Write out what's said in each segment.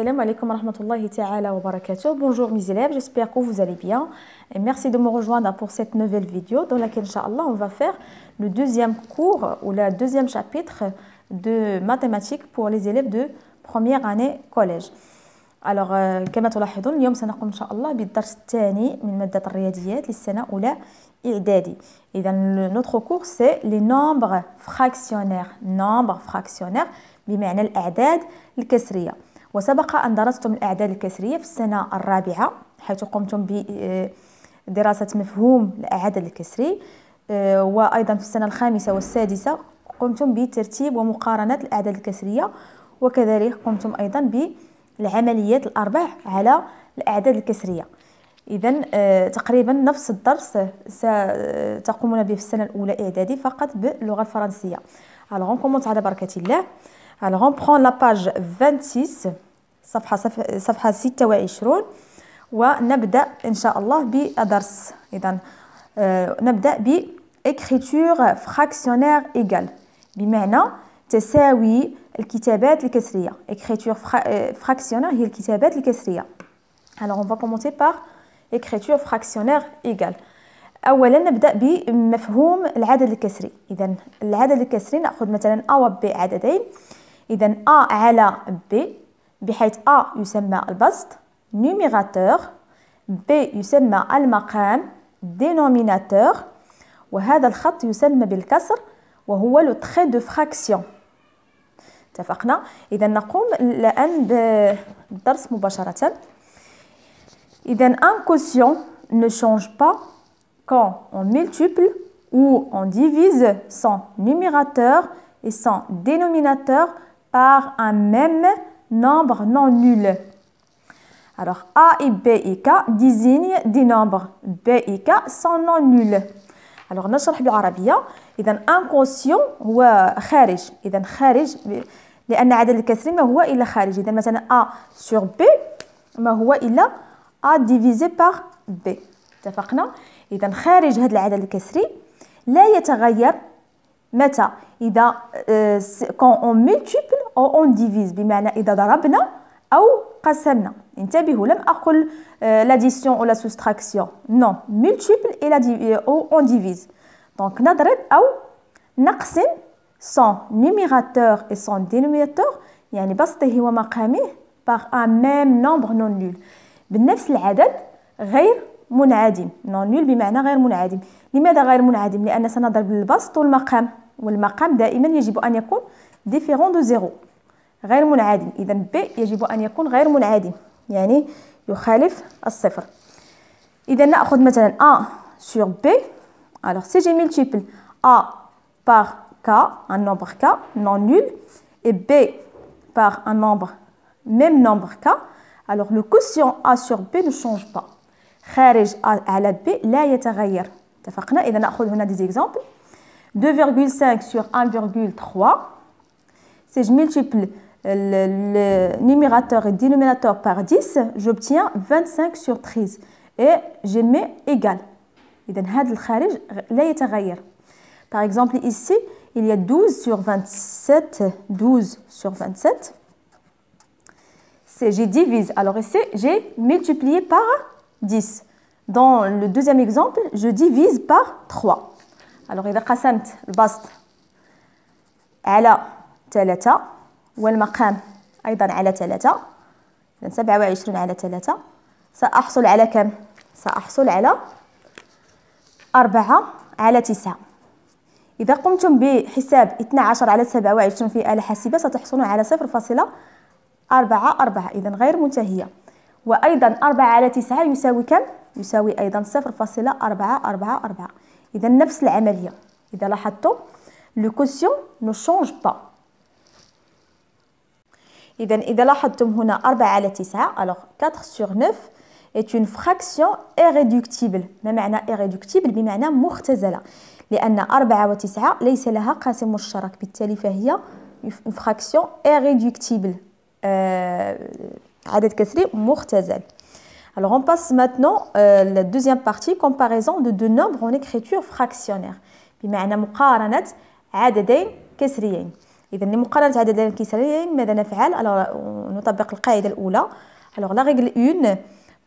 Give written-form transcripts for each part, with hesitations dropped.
Assalamu alaikum wa rahmatullahi ta'ala wa barakatuh. Bonjour mes élèves, j'espère que vous allez bien. Et merci de me rejoindre pour cette nouvelle vidéo dans laquelle, Inch'Allah, on va faire le deuxième cours ou le deuxième chapitre de mathématiques pour les élèves de première année collège. Alors, كما تلاحظون اليوم سنقوم إن شاء الله بالدرس الثاني من مادة الرياضيات للسنة الأولى إعدادي. إذا notre cours c'est les nombres fractionnaires. Nombres fractionnaires بمعنى الأعداد الكسرية. وسبق أن درستم الأعداد الكسرية في السنة الرابعة حيث قمتم بدراسة مفهوم الأعداد الكسري، وأيضا في السنة الخامسة والسادسة قمتم بترتيب ومقارنة الأعداد الكسرية، وكذلك قمتم أيضا بالعمليات الأرباع على الأعداد الكسرية. إذن تقريبا نفس الدرس ستقومون به في السنة الأولى إعدادي فقط باللغة الفرنسية. Alors on commence على بركة الله. Alors on prend la page 26 صفحة 26 ونبدأ إن شاء الله بالدرس. إذن نبدأ بإكريتور فراكسيونير إيغال بمعنى تساوي الكتابات الكسرية. إكريتور فراكسيونير هي الكتابات الكسرية. Alors on va commencer par écriture fractionnaire égale. أولا نبدأ بمفهوم العدد الكسري. إذن العدد الكسري نأخذ مثلا A و B عددين. إذن A على B بحيث A يسمى البسط numérateur، B يسمى المقام dénominateur، وهذا الخط يسمى بالكسر وهو le trait de fraction. اتفقنا؟ إذا نقوم الآن بالدرس مباشرة. إذا un quotient ne change pas quand on multiplie ou on divise son numérateur et son dénominateur par un même nombre non nul. Alors A et B et K désignent des nombres B et K sont non nuls. Alors نشرح بالعربية. إذا un quotient هو خارج. إذا خارج لأن عدد الكسري ما هو إلا خارج. إذا مثلا A sur B ما هو إلا A divisé par B. اتفقنا؟ إذا خارج هذا العدد الكسري لا يتغير متى؟ إذا quand on multiplie أو on divise بمعنى إذا ضربنا أو قسمنا. انتبهوا لم أقل l'addition ou la soustraction. Non, multiple et ou on divise. Donc نضرب أو نقسم son numérateur et son dénominateur يعني بسطه ومقامه par un même nombre non nul. بنفس العدد غير منعدم. non nul بمعنى غير منعدم. لماذا غير منعدم؟ لأن سنضرب البسط والمقام، والمقام دائما يجب أن يكون différent de 0 غير منعدم. إذا B يجب أن يكون غير منعدم يعني يخالف الصفر. إذا نأخذ مثلا A sur B. Alors si je multiplie A par K, un nombre K non nul, et B par un nombre même nombre K, alors le quotient A sur B ne change pas. خارج A على B لا يتغير. اتفقنا؟ إذا نأخذ هنا des exemples. 2,5 sur 1,3. Si je multiplie le numérateur et le dénominateur par 10, j'obtiens 25 sur 13 et je mets égal. إذا هذا الخارج لا يتغير. Par exemple ici, il y a 12 sur 27, 12 sur 27. J'ai divise. Alors ici, j'ai multiplié par 10. Dans le deuxième exemple, je divise par 3. Alors إذا قسمت البسط على 3 والمقام أيضا على 3، إذا 27 على 3 سأحصل على كم؟ سأحصل على 4 على 9. إذا قمتم بحساب 12 على 27 في آلة حاسبة ستحصلون على 0.44. إذا غير منتهية. وأيضا 4 على 9 يساوي كم؟ يساوي أيضا 0.444. إذا نفس العملية. إذا لاحظتم le quotient ne change pas. إذا لاحظتم هنا 4 على 9. alors 4 sur 9 est une fraction irréductible. ما معنى irréductible؟ بمعنى مختزلة، لأن 4 و9 ليس لها قاسم مشترك، بالتالي فهي une fraction irréductible. عدد كسري مختزل. Alors on passe maintenant la deuxième partie, comparaison de deux nombres en écriture fractionnaire. بمعنى مقارنة عددين كسريين. إذا لمقارنة عددين كسريين ماذا نفعل؟ alors نطبق القاعدة الأولى. alors la règle 1,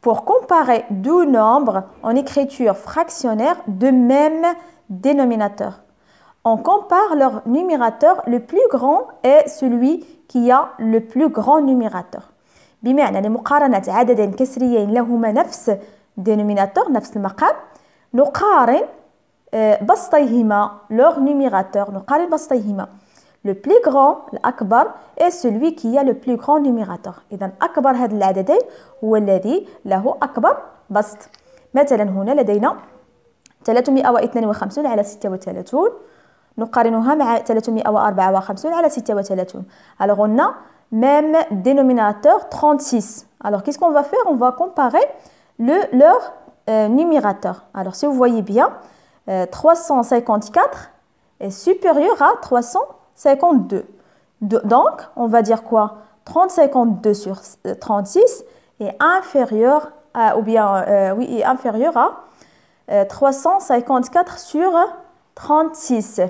pour comparer deux nombres en écriture fractionnaire de même dénominateur, on compare leur numérateur, le plus grand est celui qui a le plus grand numérateur. بمعنى لمقارنة عددين كسريين لهما نفس dénominateur نفس المقام نقارن بسطيهما leur numérateur نقارن بسطيهما. le plus grand الأكبر est celui qui a le plus grand numérateur. إذا أكبر هذه العددين هو الذي له أكبر بسط. مثلا هنا لدينا 352 على 36 نقارنها مع 354 على 36. alors on a même dénominateur 36. alors qu'est-ce qu'on va faire? On va comparer leur numérateur. alors si vous voyez bien 354 est supérieur à 352. donc on va dire quoi? 352 sur 36 est inférieur à, ou bien oui, est inférieur à 354 sur 36.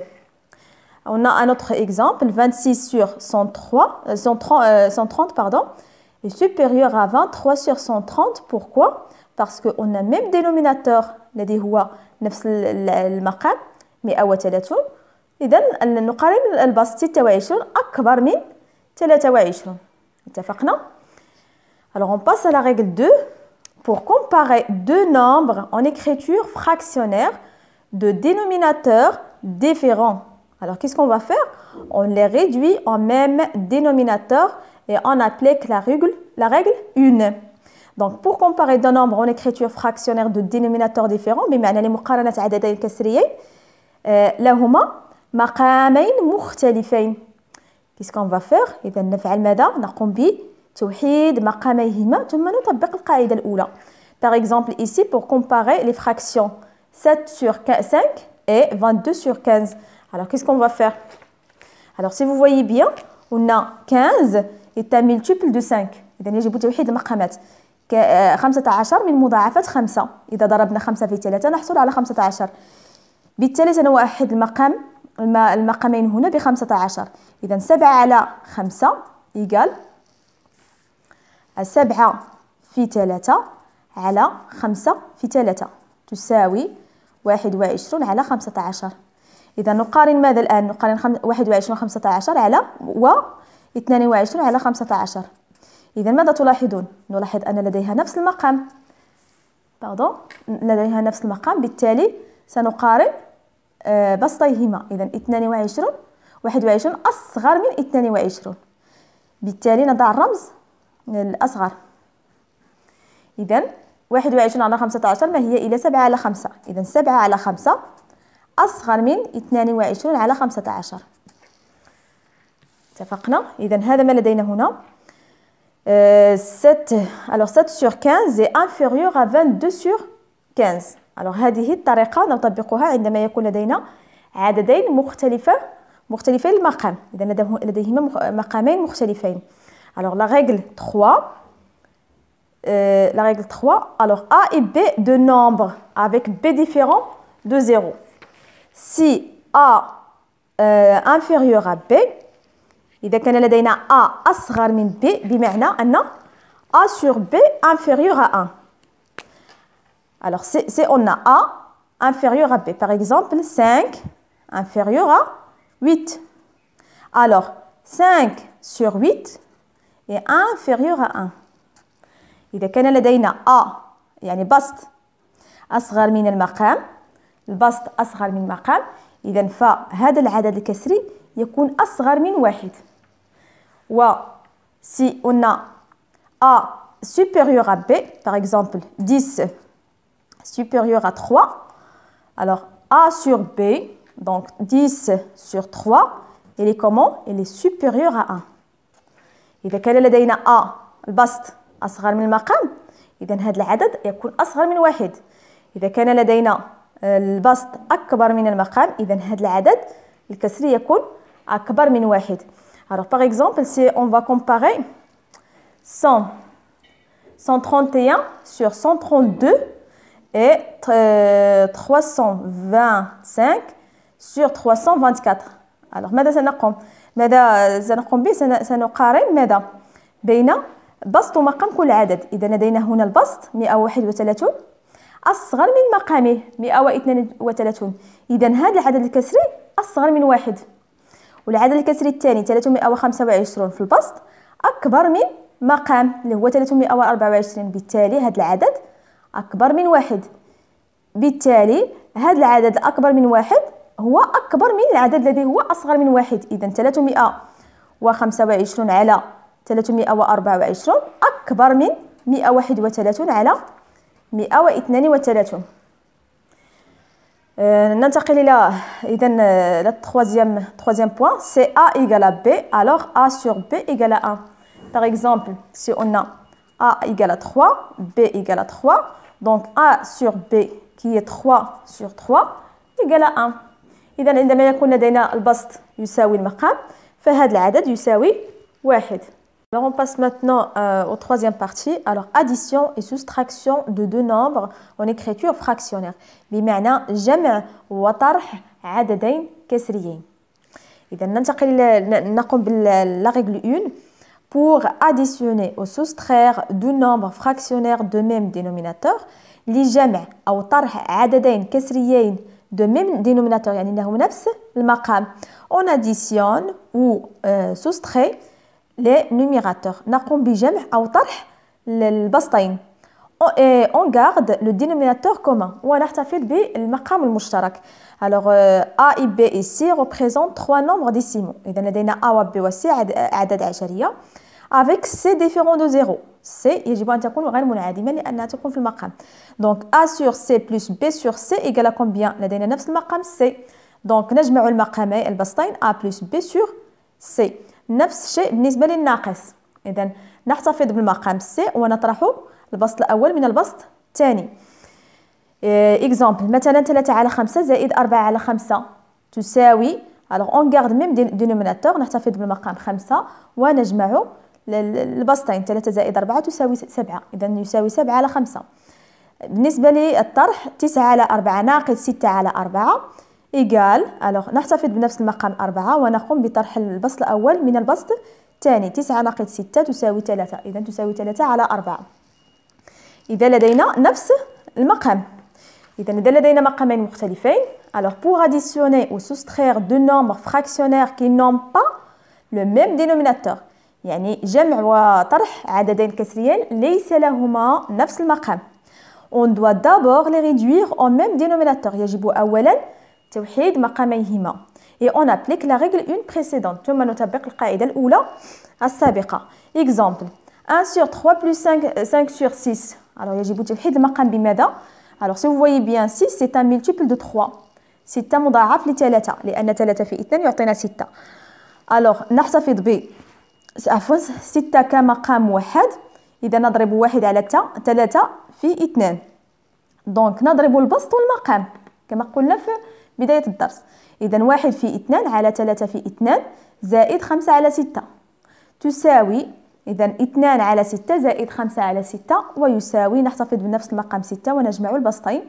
On a un autre exemple, 26 sur 130 pardon, est supérieur à 23 sur 130. Pourquoi? Parce qu'on a même dénominateur الذي هو نفس المقام 130. إذا نقارن البسط 26 أكبر من 23. اتفقنا؟ alors on passe à la règle 2. pour comparer deux nombres en écriture fractionnaire de dénominateurs différents. alors qu'est-ce qu'on va faire? on les réduit en même dénominateur et on applique la règle 1. donc pour comparer deux nombres en écriture fractionnaire de dénominateurs différents بمعنى لمقارنة عددين كسريين لهما مقامين مختلفين. qu'est-ce qu'on va faire؟ إذا نفعل ماذا؟ نقوم بتوحيد مقاميهما ثم نطبق القاعدة الأولى. par exemple ici pour comparer les fractions 7 sur 5 et 22 sur 15. alors qu'est-ce qu'on va faire? alors si vous voyez bien on a 15 est un multiple de 5. إذا يجب توحيد المقامات. 15 من مضاعفات 5. إذا ضربنا 5 في 3 نحصل على 15. بالتالي سنوحد المقامين هنا ب 15. إذا 7 على 5 إيجال 7 في 3 على 5 في 3 تساوي 21 على 15. إذا نقارن ماذا الآن؟ نقارن 21 و 15 على و 22 على 15. إذا ماذا تلاحظون؟ نلاحظ أن لديها نفس المقام. لديها نفس المقام بالتالي سنقارن بسطيهما. إذا 21 أصغر من 22 بالتالي نضع الرمز الأصغر. إذا 21 على 15 ما هي؟ إلى 7 على 5. إذا 7 على 5 أصغر من 22 على 15. اتفقنا؟ إذا هذا ما لدينا هنا. 7 sur 15 est inférieur à 22 sur 15. alors هذه الطريقة نطبقها عندما يكون لدينا عددين مختلفي المقام. إذا لديهما مقامين مختلفين. alors la règle 3. alors A et B de nombres avec B différent de 0. si A inférieur à B إذا كان لدينا A أصغر من B بمعنى أن A sur B inférieur à 1. alors on a A inférieur à B. par exemple 5 inférieur à 8. alors 5 sur 8 est inférieur à 1. إذا كان لدينا A يعني بسط أصغر من المقام البسط أصغر من المقام إذا فهذا العدد الكسري يكون أصغر من 1. و si on a A supérieur à B par exemple 10 supérieur à 3 alors A sur B donc 10 sur 3 il est comment? il est supérieur à 1. إذا كان لدينا A البسط أصغر من المقام إذا هذا العدد يكون أصغر من 1. إذا كان لدينا البسط أكبر من المقام إذا هذا العدد الكسري يكون أكبر من 1. alors par exemple si on va comparer 131 sur 132 et 325 sur 324. alors ماذا سنقوم؟ ماذا سنقوم به؟ سنقارن ماذا بين بسط ومقام كل عدد. إذا لدينا هنا البسط 131 أصغر من مقامه 132. إذا هذا العدد الكسري أصغر من واحد، والعدد الكسري الثاني 325 في البسط أكبر من مقام اللي هو 324. بالتالي هذا العدد أكبر من واحد، بالتالي هذا العدد الأكبر من واحد هو أكبر من العدد الذي هو أصغر من واحد. إذا 325 على 324 أكبر من 131 على 132. ننتقل إلى le troisième point, c'est A égale à B, alors A sur B égale à 1. Par exemple, si on a A égale à 3, B égale à 3, donc A sur B qui est 3 sur 3 égale à 1. إذا عندما يكون لدينا البسط يساوي المقام فهذا العدد يساوي 1. Alors on passe maintenant au troisième partie. Alors addition et soustraction de deux nombres en écriture fractionnaire. بمعنى جمع وطرح عددين كسريين. إذا نقوم la règle 1. Pour additionner ou soustraire deux nombres fractionnaires de même dénominateur لجمع أو طرح عددين كسريين de même dénominateur يعني لهم نفس المقام. On additionne ou soustrait les numérateurs. نقوم بجمع أو طرح البسطين. On garde le dénominateur commun ونحتفظ بالمقام المشترك. Alors A et B et C représentent trois nombres décimaux. إذا لدينا A و B و C أعداد عشرية avec C différent de 0. C يجب أن تكون غير منعدمة لأنها تكون في المقام. Donc A sur C plus B sur C égale à combien؟ لدينا نفس المقام C. Donc نجمع المقامين البسطين A plus B sur C. نفس الشيء بالنسبة للناقص. إذا نحتفظ بالمقام C ونطرح البسط الأول من البسط الثاني. Exemple مثلا 3 على 5 زائد 4 على 5 تساوي. Alors on garde même dénominateur نحتفظ بالمقام 5 ونجمع البسطين 3 زائد 4 تساوي 7. إذا يساوي 7 على 5. بالنسبة للطرح 9 على 4 ناقص 6 على 4 إيجال. alors نحتفظ بنفس المقام 4 ونقوم بطرح البسط الأول من البسط الثاني. 9 ناقص 6 تساوي 3. إذا تساوي 3 على 4. إذا لدينا نفس المقام. إذا لدينا مقامين مختلفين. alors pour additionner ou soustraire deux nombres fractionnaires qui n'ont pas le même dénominateur يعني جمع وطرح عددين كسريين ليس لهما نفس المقام. on doit d'abord les réduire au même dénominateur. يجب أولا توحيد مقاميهما. et on applique la règle 1 précédente. ثم نطبق القاعدة الأولى السابقة. exemple 1 sur 3 plus 5 sur 6. alors يجب توحيد المقام بماذا؟ alors si vous voyez bien 6 c'est un multiple de 3. 6 مضاعف لثلاثة لأن 3 في 2 يعطينا 6. alors نحتفظ ب 6 كمقام واحد. إذا نضرب 1 على 3 في 2. دونك نضرب البسط والمقام كما قلنا في بداية الدرس. إذا 1 في 2 على 3 في 2 زائد 5 على 6 تساوي. إذا 2 على 6 زائد 5 على 6 ويساوي. نحتفظ بنفس المقام 6 ونجمع البسطين.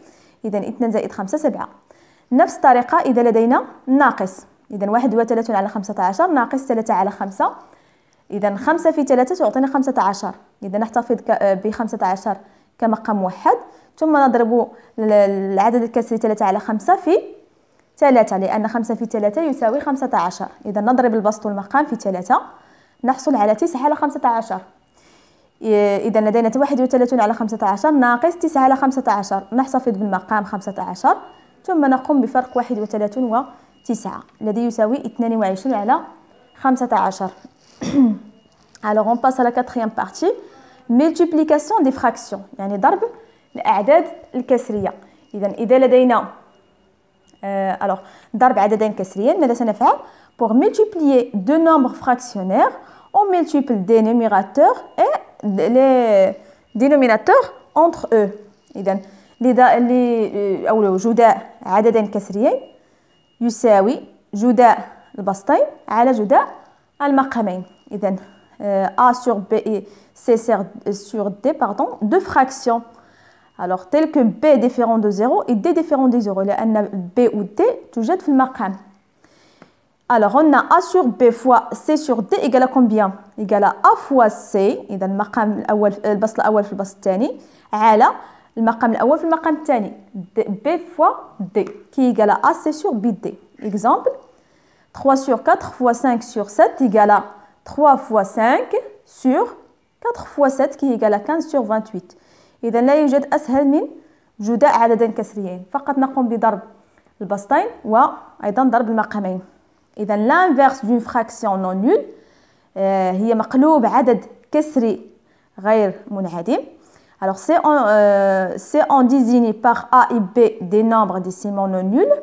إذا 2 زائد 5 7. نفس الطريقة إذا لدينا ناقص. إذا 31 على 15 ناقص 3 على 5. إذا 5 في 3 تعطينا 15. إذا نحتفظ ب 15 كمقام واحد. ثم نضرب العدد الكسري 3 على 5 في 3 لأن 5 في 3 يساوي 15. إذا نضرب البسط والمقام في 3 نحصل على 9 على 15. إذا لدينا 31 على 15 ناقص 9 على 15. نحتفظ بالمقام 15 ثم نقوم بفرق 31 و 9 الذي يساوي 22 على 15. alors on passe à la quatrième partie. multiplication des fractions يعني ضرب الأعداد الكسرية. إذا لدينا alors ضرب عددين كسريين ماذا سنفعل؟ pour multiplier deux nombres fractionnaires on multiplie des numérateurs et les dénominateurs entre eux. إذا أو جداء عددين كسريين يساوي جداء البسطين على جداء المقامين. إذا A sur B et C sur D pardon deux fractions. alors tel que B différent de 0 et D différent de 0 لأن B و D توجد في المقام. Alors, on a A sur B fois C sur D égale à combien? Égale à A fois C. إذا المقام الأول البسط الأول في البسط الثاني على المقام الأول في المقام الثاني. B fois D qui égale à AC sur BD. Exemple, 3 sur 4 fois 5 sur 7 égale à 3 fois 5 sur 4 fois 7 qui égale à 15 sur 28. إذا لا يوجد أسهل من جداء عددين كسريين، فقط نقوم بضرب البسطين وأيضا ضرب المقامين. إذا l'inverse d'une fraction non nulle هي مقلوب عدد كسري غير منعدم. Alors c'est on désigne par A et B des nombres décimaux non nuls.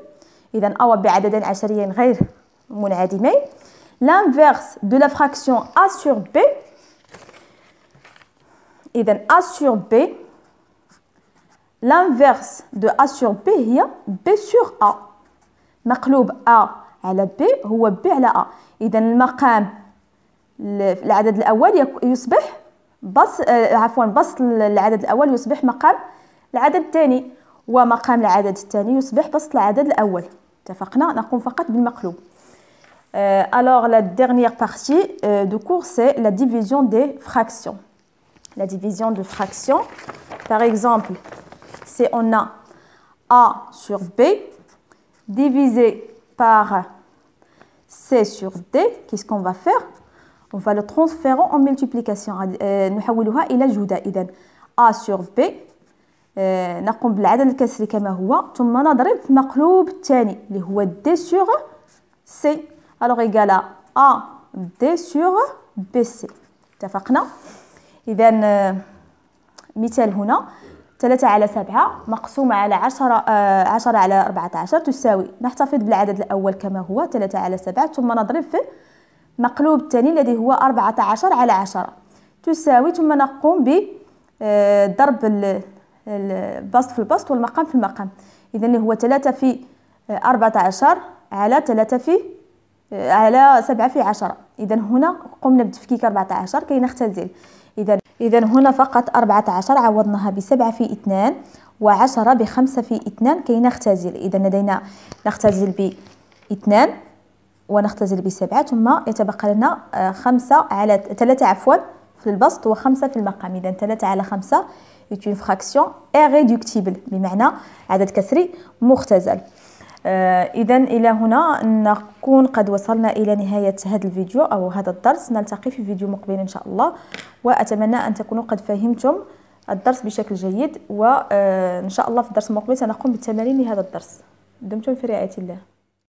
إذا A و B عددين عشريين غير منعدمين. L'inverse de la fraction A sur B. إذا A sur B. L'inverse de A sur B هي B sur A. مقلوب A على B هو B على A. إذا المقام العدد الأول يصبح بسط العدد الأول يصبح مقام العدد الثاني، ومقام العدد الثاني يصبح بسط العدد الأول. اتفقنا؟ نقوم فقط بالمقلوب. Alors la dernière partie du cours c'est la division des fractions. La division de fractions. Par exemple, si on a A sur B divisé par C sur D, qu'est-ce qu'on va faire? On va le transférer en multiplication. نحولها إلى جداء. إذا A sur B نقوم بالعدد الكسري كما هو، ثم نضرب في المقلوب الثاني اللي هو D sur C. Alors égal à A D sur BC. اتفقنا؟ إذا مثال هنا 3 على 7 مقسومة على 10 على 14 تساوي، نحتفظ بالعدد الأول كما هو 3 على 7 ثم نضرب في المقلوب الثاني الذي هو 14 على 10 تساوي، ثم نقوم بضرب البسط في البسط والمقام في المقام. إذا اللي هو 3 في 14 على 3 في على 7 في 10. إذا هنا قمنا بتفكيك 14 كي نختزل. إذا هنا فقط 14 عوضناها ب7 في 2 و10 ب5 في 2 كي نختزل. إذا لدينا نختزل ب2 ونختزل ب7 ثم يتبقى لنا 5 على 3 عفوا في البسط و5 في المقام. إذا 3 على 5 est une fraction irréductible بمعنى عدد كسري مختزل. إذا إلى هنا نكون قد وصلنا إلى نهاية هذا الفيديو أو هذا الدرس. نلتقي في فيديو مقبل إن شاء الله، وأتمنى أن تكونوا قد فهمتم الدرس بشكل جيد، وإن شاء الله في الدرس المقبل سنقوم بالتمارين لهذا الدرس. دمتم في رعاية الله.